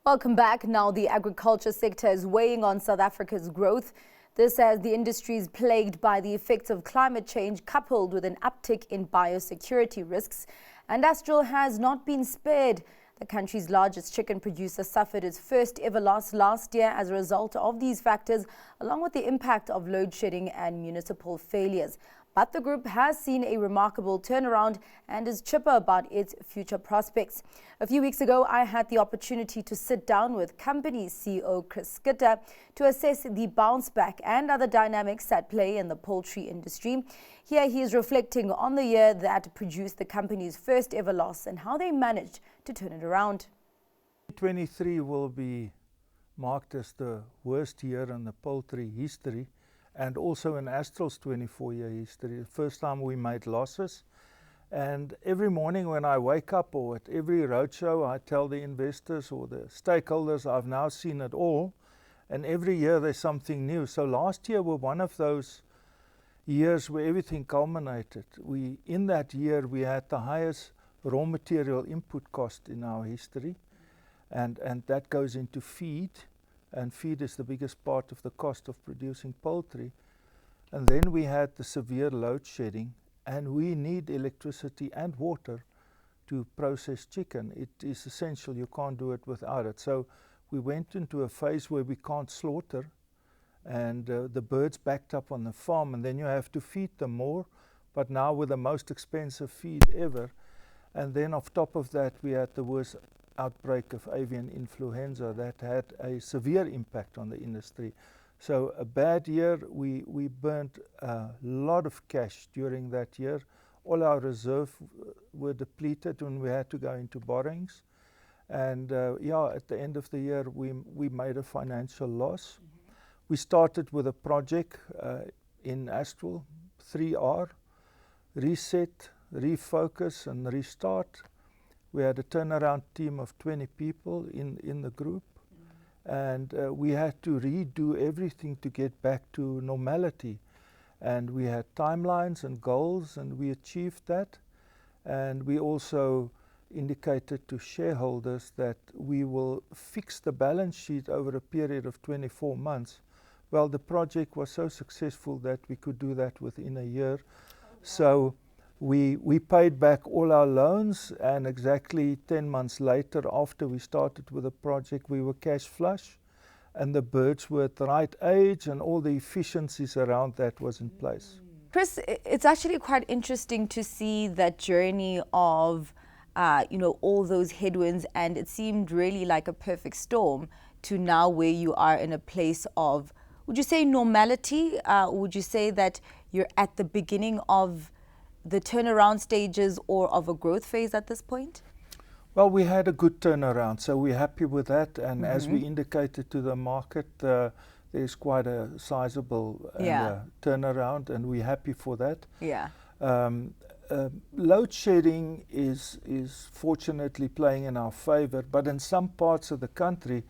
Welcome back. Now, the agriculture sector is weighing on South Africa's growth. This as the industry is plagued by the effects of climate change coupled with an uptick in biosecurity risks. And Astral has not been spared. The country's largest chicken producer suffered its first ever loss last year as a result of these factors, along with the impact of load shedding and municipal failures. But the group has seen a remarkable turnaround and is chipper about its future prospects. A few weeks ago, I had the opportunity to sit down with company CEO Chris Schutte to assess the bounce back and other dynamics at play in the poultry industry. Here he is reflecting on the year that produced the company's first ever loss and how they managed to turn it around. 2023 will be marked as the worst year in the poultry history, and also in Astral's 24-year history. The first time we made losses. And every morning when I wake up, or at every roadshow, I tell the investors or the stakeholders I've now seen it all, and every year there's something new. So last year was one of those years where everything culminated. In that year we had the highest raw material input cost in our history, and that goes into feed. And feed is the biggest part of the cost of producing poultry. And then we had the severe load shedding, and we need electricity and water to process chicken. It is essential, you can't do it without it. So we went into a phase where we can't slaughter, and the birds backed up on the farm, and then you have to feed them more, but now with the most expensive feed ever. And then on top of that, we had the worst outbreak of avian influenza that had a severe impact on the industry. So a bad year. We burnt a lot of cash during that year. All our reserves were depleted when we had to go into borrowings. And at the end of the year, we made a financial loss. We started with a project in Astral, 3R, reset, refocus and restart. We had a turnaround team of 20 people in the group, and we had to redo everything to get back to normality. And we had timelines and goals, and we achieved that. And we also indicated to shareholders that we will fix the balance sheet over a period of 24 months. Well, the project was so successful that we could do that within a year. So we paid back all our loans, and exactly 10 months later, after we started with the project, we were cash flush, and the birds were at the right age, and all the efficiencies around that was in place. Chris, it's actually quite interesting to see that journey of all those headwinds, and it seemed really like a perfect storm to now where you are in a place of, would you say normality? Would you say that you're at the beginning of the turnaround stages or of a growth phase at this point? Well, we had a good turnaround, so we're happy with that. And as we indicated to the market, there's quite a sizable turnaround, and we're happy for that. Load shedding is fortunately playing in our favor, but in some parts of the country,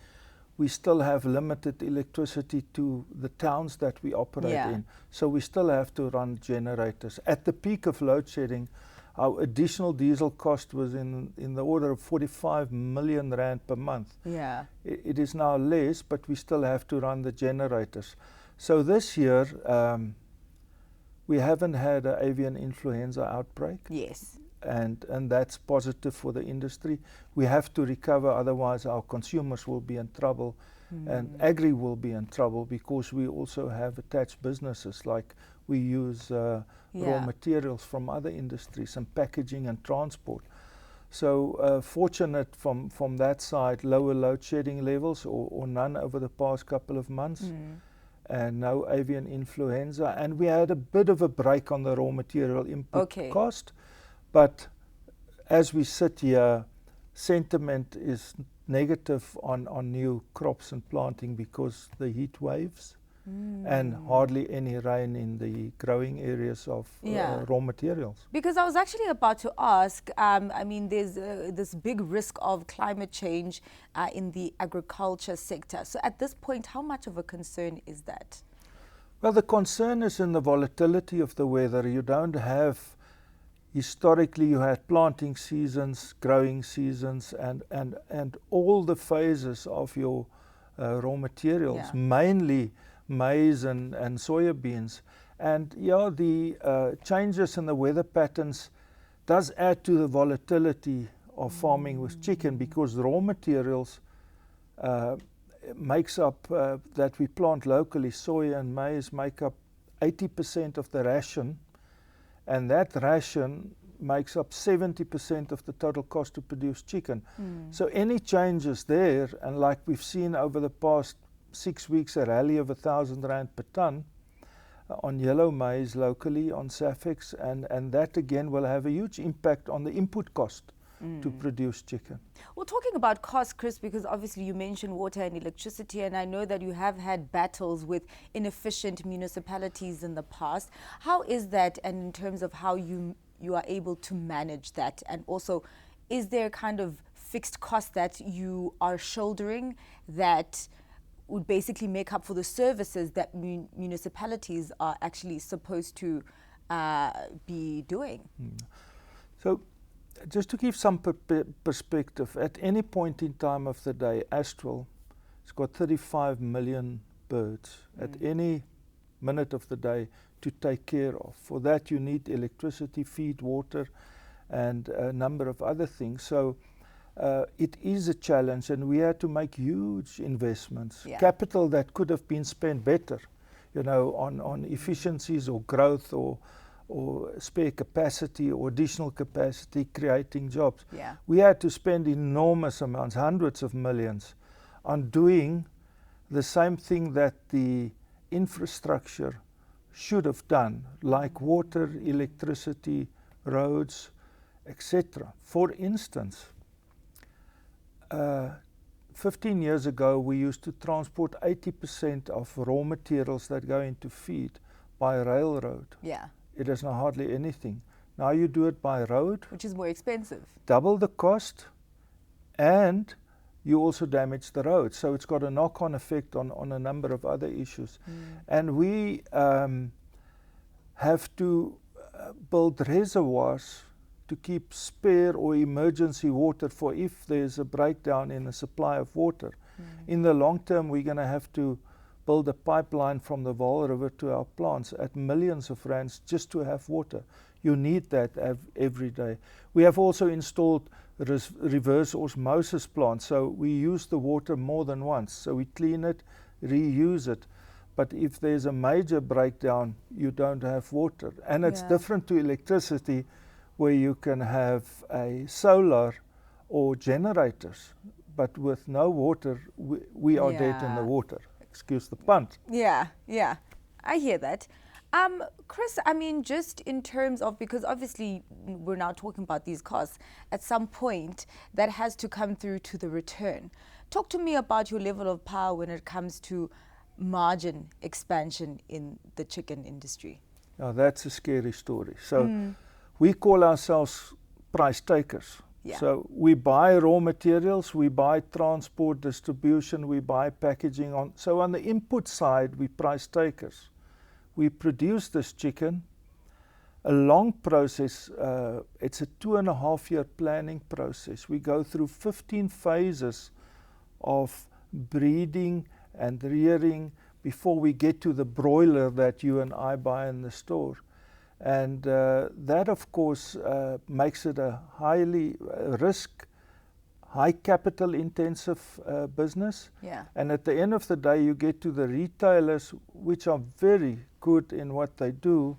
we still have limited electricity to the towns that we operate in. So we still have to run generators. At the peak of load shedding, our additional diesel cost was in the order of 45 million rand per month. It is now less, but we still have to run the generators. So this year, we haven't had an avian influenza outbreak. And that's positive for the industry. We have to recover, otherwise our consumers will be in trouble, and agri will be in trouble, because we also have attached businesses, like we use raw materials from other industries and packaging and transport. So fortunate from that side, lower load shedding levels or none over the past couple of months. And no avian influenza. And we had a bit of a break on the raw material input cost. But as we sit here, sentiment is negative on new crops and planting because the heat waves and hardly any rain in the growing areas of raw materials. Because I was actually about to ask, there's this big risk of climate change in the agriculture sector. So at this point, how much of a concern is that? Well, the concern is in the volatility of the weather. You don't have historically you had planting seasons, growing seasons, and all the phases of your raw materials, Yeah. mainly maize and soya beans. And yeah, the changes in the weather patterns does add to the volatility of farming with chicken, because the raw materials makes up, that we plant locally, soya and maize make up 80% of the ration, and that ration makes up 70% of the total cost to produce chicken. So any changes there, and like we've seen over the past 6 weeks, a rally of R1,000 per tonne on yellow maize locally, on Safex, and that again will have a huge impact on the input cost to produce chicken. Well, talking about cost, Chris, because obviously you mentioned water and electricity, and I know that you have had battles with inefficient municipalities in the past. How is that, and in terms of how you are able to manage that? And also, is there kind of fixed cost that you are shouldering that would basically make up for the services that municipalities are actually supposed to be doing? So, just to give some perspective, at any point in time of the day, Astral has got 35 million birds at any minute of the day to take care of. For that you need electricity, feed, water, and a number of other things. So it is a challenge, and we had to make huge investments, capital that could have been spent better, you know, on efficiencies or growth or spare capacity or additional capacity, creating jobs. We had to spend enormous amounts, hundreds of millions, on doing the same thing that the infrastructure should have done, like water, electricity, roads, etc. For instance, 15 years ago we used to transport 80% of raw materials that go into feed by railroad. It is now hardly anything. Now you do it by road, which is more expensive. Double the cost, and you also damage the road. So it's got a knock-on effect on a number of other issues. And we have to build reservoirs to keep spare or emergency water for if there's a breakdown in the supply of water. In the long term, we're going to have to build a pipeline from the Vaal River to our plants at millions of rands just to have water. You need that every day. We have also installed reverse osmosis plants, so we use the water more than once. So we clean it, reuse it. But if there's a major breakdown, you don't have water. And it's different to electricity, where you can have a solar or generators, but with no water, we are dead in the water. Excuse the pun. Yeah, I hear that. Chris, I mean, just in terms of, because obviously we're now talking about these costs, at some point that has to come through to the return. Talk to me about your level of power when it comes to margin expansion in the chicken industry. Now that's a scary story. So we call ourselves price takers. So we buy raw materials, we buy transport, distribution, we buy packaging. So on the input side, we price takers. We produce this chicken, a long process. It's a 2.5-year planning process. We go through 15 phases of breeding and rearing before we get to the broiler that you and I buy in the store. And that, of course, makes it a highly high capital intensive business. And at the end of the day, you get to the retailers, which are very good in what they do,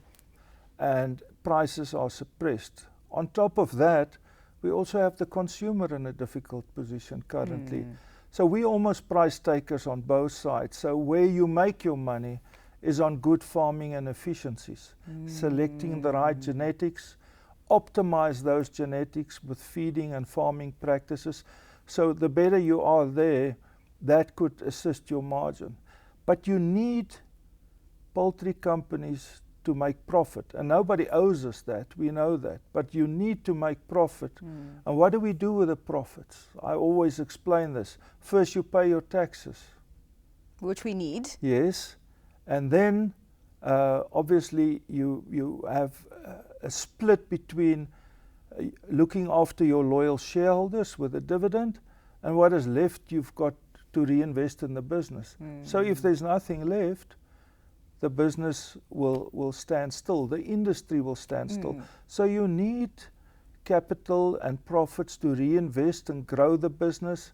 and prices are suppressed. On top of that, we also have the consumer in a difficult position currently. So we almost price takers on both sides. So where you make your money is on good farming and efficiencies, selecting the right genetics, optimize those genetics with feeding and farming practices. So the better you are there, that could assist your margin. But you need poultry companies to make profit, and nobody owes us that, we know that, but you need to make profit. And what do we do with the profits? I always explain this. First you pay your taxes. Which we need. Yes. And then Obviously, you have a split between looking after your loyal shareholders with a dividend, and what is left you've got to reinvest in the business. So if there's nothing left, the business will stand still, the industry will stand still. So you need capital and profits to reinvest and grow the business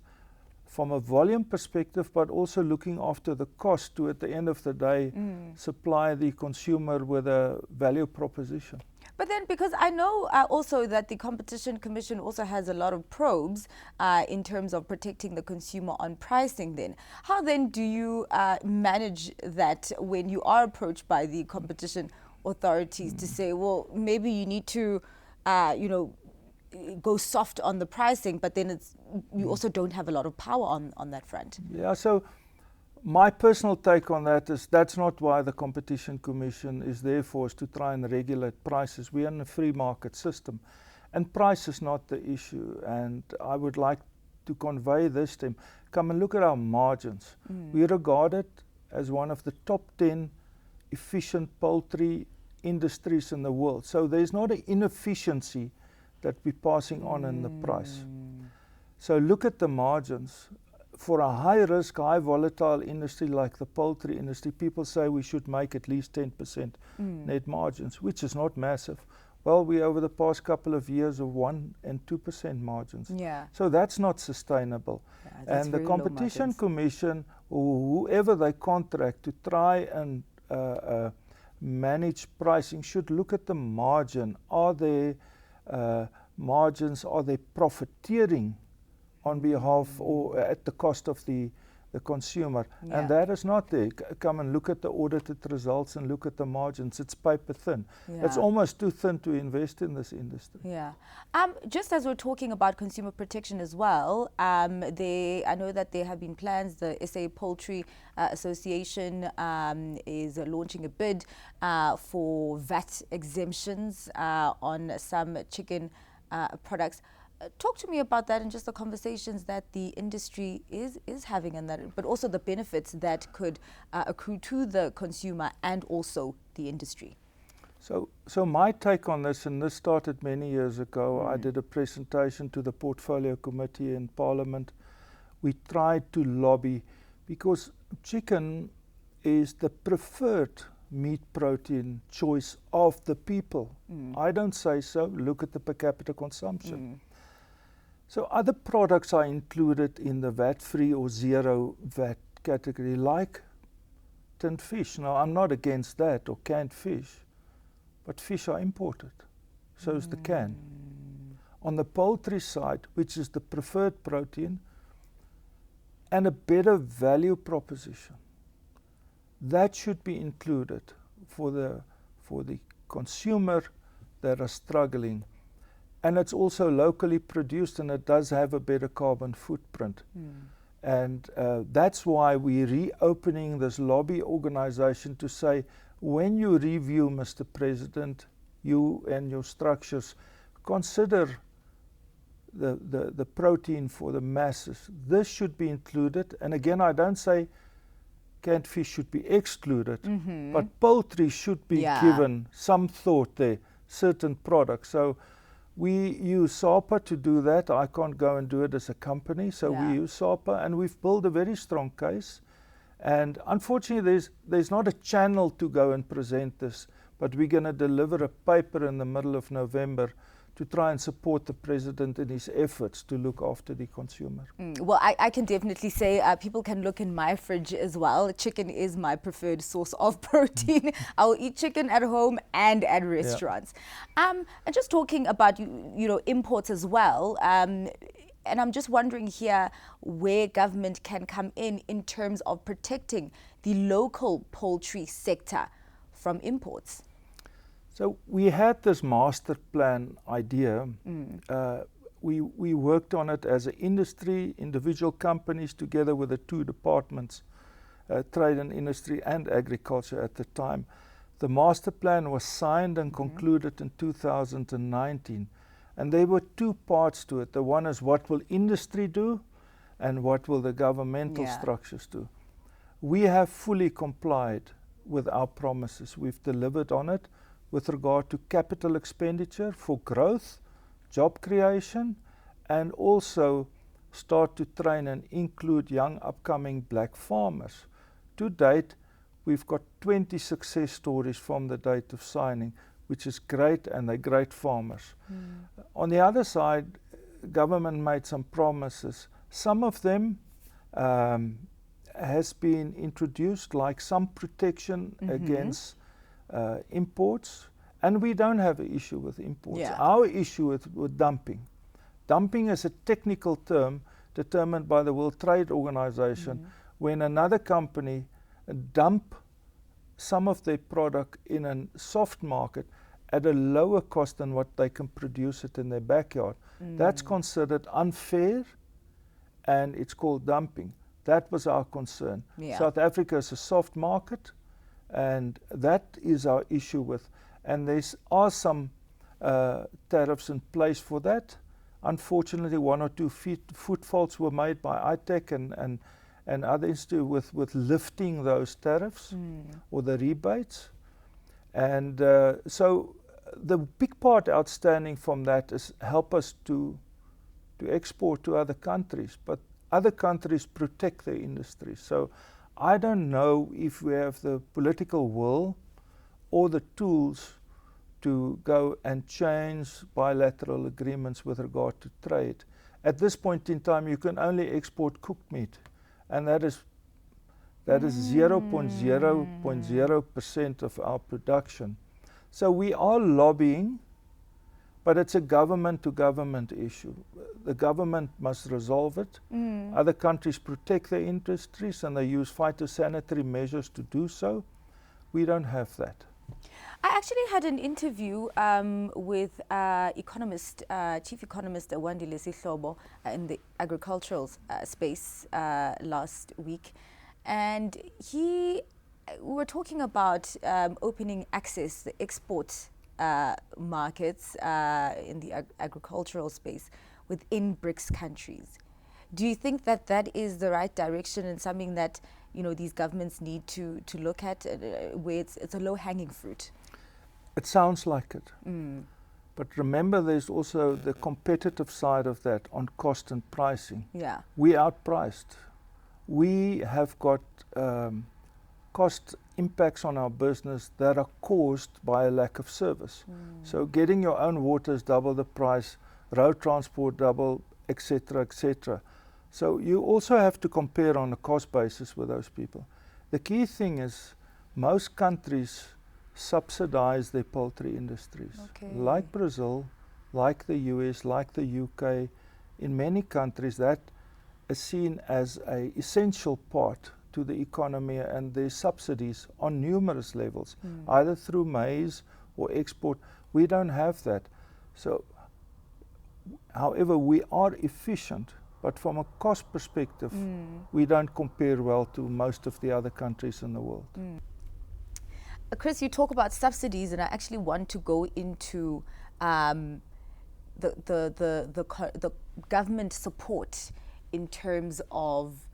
from a volume perspective, but also looking after the cost to, at the end of the day, supply the consumer with a value proposition. But then, because I know also that the Competition Commission also has a lot of probes in terms of protecting the consumer on pricing then. How then do you manage that when you are approached by the competition authorities to say, well, maybe you need to, go soft on the pricing, but then you also don't have a lot of power on that front? Yeah, so my personal take on that is that's not why the Competition Commission is there for us, to try and regulate prices. We are in a free market system, and price is not the issue. And I would like to convey this to him. Come and look at our margins. We are regarded as one of the top 10 efficient poultry industries in the world. So there's not an inefficiency that we're passing on in the price. So look at the margins. For a high risk, high volatile industry like the poultry industry, people say we should make at least 10% net margins, which is not massive. Well, we over the past couple of years of 1% and 2% margins. Yeah. So that's not sustainable. Yeah, and the Competition Commission, or whoever they contract to try and manage pricing, should look at the margin. Are there margins, are they profiteering on behalf or at the cost of the consumer? Yeah. And that is not there. Come and look at the audited results and look at the margins. It's paper thin. Yeah. It's almost too thin to invest in this industry. Yeah. Just as we're talking about consumer protection as well, I know that there have been plans. The SA Poultry Association is launching a bid for VAT exemptions on some chicken products. Talk to me about that and just the conversations that the industry is having in that, but also the benefits that could accrue to the consumer and also the industry. So my take on this, and this started many years ago, I did a presentation to the Portfolio Committee in Parliament. We tried to lobby because chicken is the preferred meat protein choice of the people. I don't say so. Look at the per capita consumption. So other products are included in the VAT-free or zero VAT category, like tinned fish. Now, I'm not against that, or canned fish, but fish are imported. So is the can. On the poultry side, which is the preferred protein, and a better value proposition, that should be included for the consumer that are struggling. And it's also locally produced, and it does have a better carbon footprint. And that's why we're reopening this lobby organization to say, when you review, Mr. President, you and your structures, consider the protein for the masses. This should be included. And again, I don't say canned fish should be excluded, but poultry should be given some thought there, certain products. So we use SAPA to do that. I can't go and do it as a company, so we use SAPA, and we've built a very strong case. And unfortunately, there's not a channel to go and present this, but we're going to deliver a paper in the middle of November to try and support the President in his efforts to look after the consumer. Well, I can definitely say people can look in my fridge as well. Chicken is my preferred source of protein. I will eat chicken at home and at restaurants. And just talking about imports as well, and I'm just wondering here where government can come in terms of protecting the local poultry sector from imports. So we had this master plan idea. We worked on it as an industry, individual companies, together with the two departments, trade and industry and agriculture at the time. The master plan was signed and concluded in 2019. And there were two parts to it. The one is, what will industry do and what will the governmental structures do? We have fully complied with our promises. We've delivered on it with regard to capital expenditure for growth, job creation, and also start to train and include young upcoming black farmers. To date, we've got 20 success stories from the date of signing, which is great, and they're great farmers. On the other side, government made some promises. Some of them has been introduced, like some protection against imports, and we don't have an issue with imports. Yeah. Our issue with dumping. Dumping is a technical term determined by the World Trade Organization when another company dump some of their product in a soft market at a lower cost than what they can produce it in their backyard. That's considered unfair, and it's called dumping. That was our concern. Yeah. South Africa is a soft market, and that is our issue with. And there are some tariffs in place for that. Unfortunately, one or two foot faults were made by ITEC and other institutes with lifting those tariffs or the rebates. And so the big part outstanding from that is help us to export to other countries, but other countries protect their industry. So I don't know if we have the political will or the tools to go and change bilateral agreements with regard to trade. At this point in time, you can only export cooked meat, and that is 0.0% of our production. So we are lobbying, but it's a government-to-government issue. The government must resolve it. Other countries protect their industries, and they use phytosanitary measures to do so. We don't have that. I actually had an interview with Chief Economist Wandile Sihlobo in the agricultural space last week, and we were talking about opening access, the export markets in the agricultural space within BRICS countries. Do you think that that is the right direction and something that these governments need to look at, where it's a low-hanging fruit? It sounds like it. But remember, there's also the competitive side of that on cost and pricing. Yeah. We outpriced. We have got cost impacts on our business that are caused by a lack of service. So getting your own water is double the price, road transport double, etc., etc. So you also have to compare on a cost basis with those people. The key thing is most countries subsidize their poultry industries. Okay. Like Brazil, like the US, like the UK, in many countries that is seen as an essential part to the economy, and there's subsidies on numerous levels, either through maize or export. We don't have that. So, however, we are efficient, but from a cost perspective, we don't compare well to most of the other countries in the world. Chris, you talk about subsidies, and I actually want to go into the government support in terms of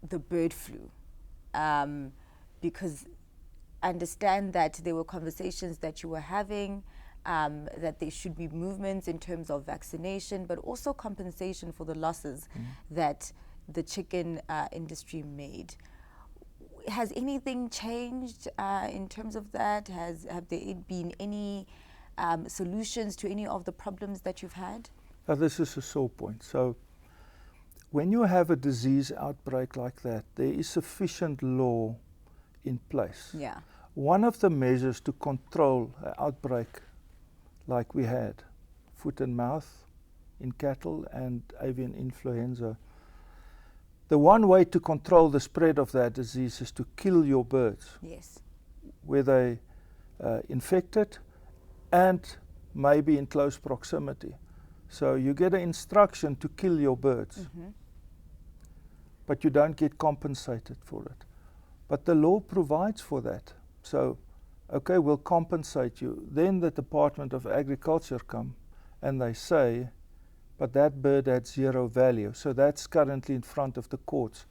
the bird flu, because I understand that there were conversations that you were having, that there should be movements in terms of vaccination, but also compensation for the losses that the chicken industry made. Has anything changed in terms of that? Have there been any solutions to any of the problems that you've had? This is a sore point. So when you have a disease outbreak like that, there is sufficient law in place. Yeah. One of the measures to control an outbreak like we had, foot and mouth in cattle and avian influenza, the one way to control the spread of that disease is to kill your birds. Yes. Where they infected and maybe in close proximity. So you get an instruction to kill your birds, but you don't get compensated for it. But the law provides for that. So, okay, we'll compensate you. Then the Department of Agriculture come and they say, but that bird had zero value. So that's currently in front of the courts.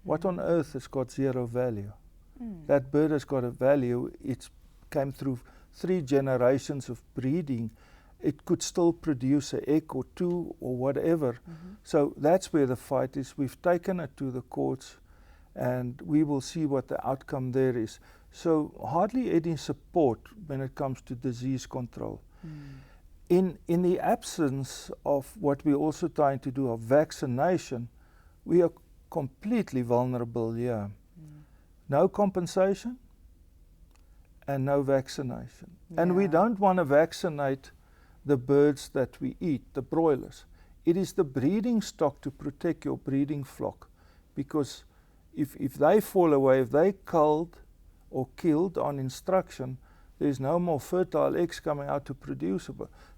What on earth has got zero value? that bird has got a value. It came through 3 generations of breeding. It could still produce an egg or 2 or whatever. So that's where the fight is. We've taken it to the courts, and we will see what the outcome there is. So hardly any support when it comes to disease control. In the absence of what we're also trying to do of vaccination, we are completely vulnerable here. No compensation and no vaccination. And we don't want to vaccinate the birds that we eat, the broilers. It is the breeding stock to protect your breeding flock, because if they fall away, if they culled or killed on instruction, there's no more fertile eggs coming out to produce.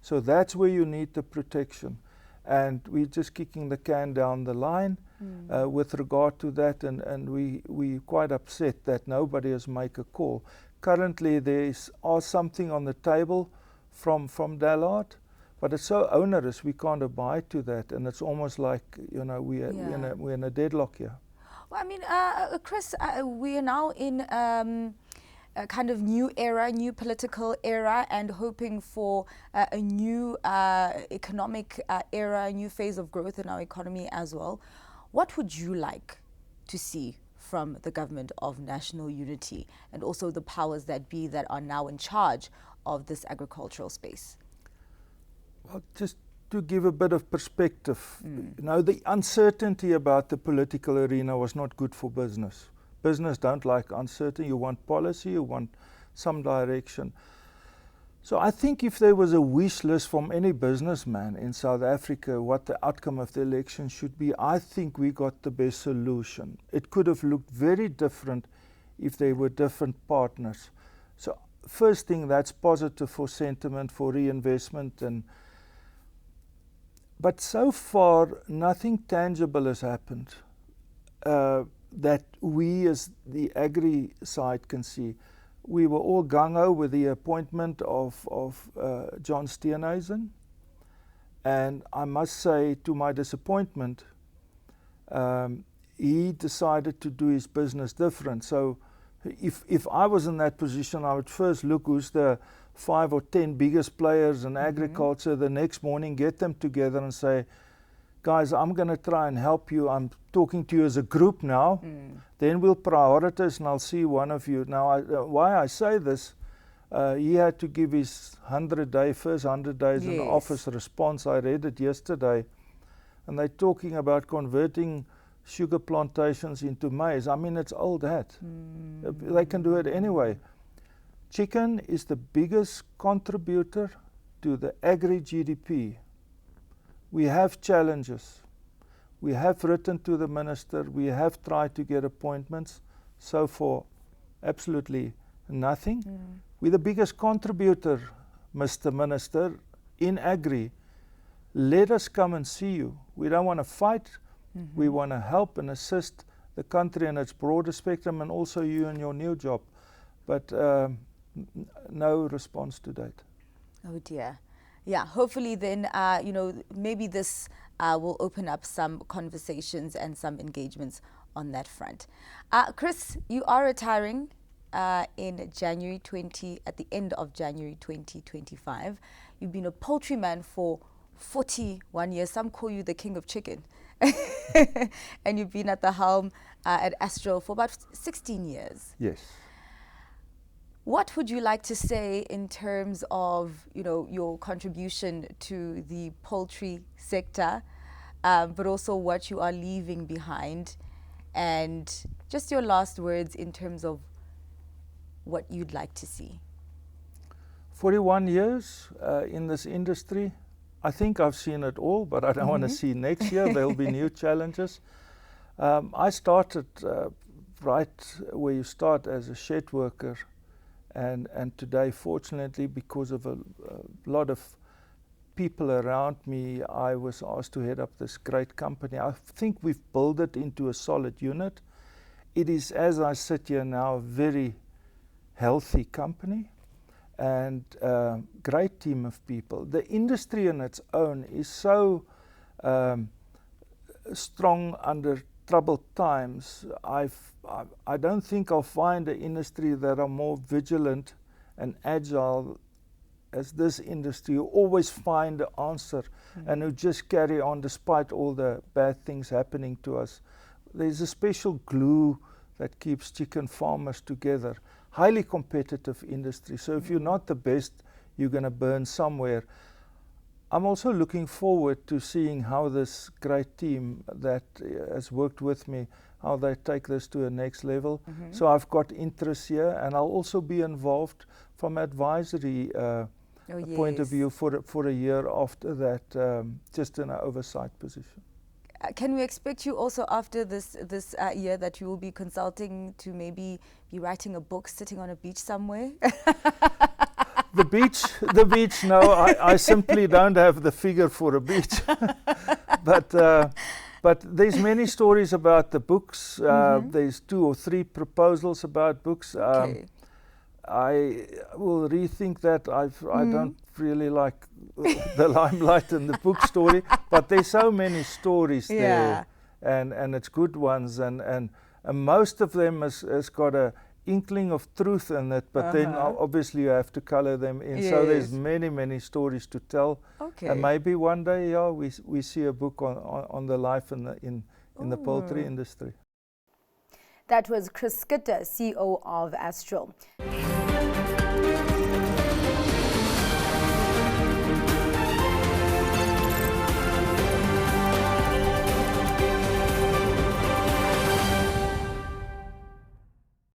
So that's where you need the protection. And we're just kicking the can down the line with regard to that, and we're quite upset that nobody has made a call. Currently there are something on the table from Dallard, but it's so onerous we can't abide to that, and it's almost like, you know, we're in a deadlock here. Well, I mean, Chris, we are now in a kind of new era, new political era, and hoping for a new economic era, a new phase of growth in our economy as well. What would you like to see from the government of national unity, and also the powers that be that are now in charge of this agricultural space? Well, just to give a bit of perspective, you know, the uncertainty about the political arena was not good for business. Business don't like uncertainty. You want policy, you want some direction. So I think if there was a wish list from any businessman in South Africa what the outcome of the election should be, I think we got the best solution. It could have looked very different if there were different partners. So first thing, that's positive for sentiment, for reinvestment, but so far nothing tangible has happened that we as the agri side can see. We were all gung-ho with the appointment of John Steenhuisen, and I must say, to my disappointment, he decided to do his business different. So if I was in that position, I would first look who's the 5 or 10 biggest players in agriculture. The next morning get them together and say, guys, I'm going to try and help you. I'm talking to you as a group now. Then we'll prioritize and I'll see one of you. Now, why I say this, he had to give his first 100 days in office response. I read it yesterday. And they're talking about converting sugar plantations into maize. I mean, it's old hat. They can do it anyway. Chicken is the biggest contributor to the agri GDP. We have challenges. We have written to the minister. We have tried to get appointments. So far, absolutely nothing. We're the biggest contributor, Mr. Minister, in agri. Let us come and see you. We don't want to fight. We want to help and assist the country in its broader spectrum, and also you in your new job. But no response to date. Oh dear. Yeah, hopefully then, you know, maybe this will open up some conversations and some engagements on that front. Chris, you are retiring in January at the end of January 2025. You've been a poultryman for 41 years. Some call you the king of chicken. And you've been at the helm at Astral for about 16 years. Yes. What would you like to say in terms of, you know, your contribution to the poultry sector, but also what you are leaving behind, and just your last words in terms of what you'd like to see? 41 years in this industry. I think I've seen it all, but I don't want to see next year. There'll be new challenges. I started right where you start as a shed worker. And today, fortunately, because of a lot of people around me, I was asked to head up this great company. I think we've built it into a solid unit. It is, as I sit here now, a very healthy company and a great team of people. The industry in its own is so strong under troubled times. I don't think I'll find an industry that are more vigilant and agile as this industry, who always find the answer and who just carry on despite all the bad things happening to us. There's a special glue that keeps chicken farmers together. Highly competitive industry. So if you're not the best, you're going to burn somewhere. I'm also looking forward to seeing how this great team that has worked with me, how they take this to a next level. So I've got interest here, and I'll also be involved from advisory point of view for a year after that, just in an oversight position. Can we expect you also after this year that you will be consulting to maybe be writing a book sitting on a beach somewhere? The beach, no, I simply don't have the figure for a beach. But there's many stories about the books. There's 2 or 3 proposals about books. I will rethink that. I don't really like the limelight in the book story, but there's so many stories there, and it's good ones, and most of them has got a inkling of truth in it, but then obviously you have to color them in. So there's many stories to tell, and maybe one day we see a book on the life in the poultry industry. That was Chris Schutte, CEO of Astral.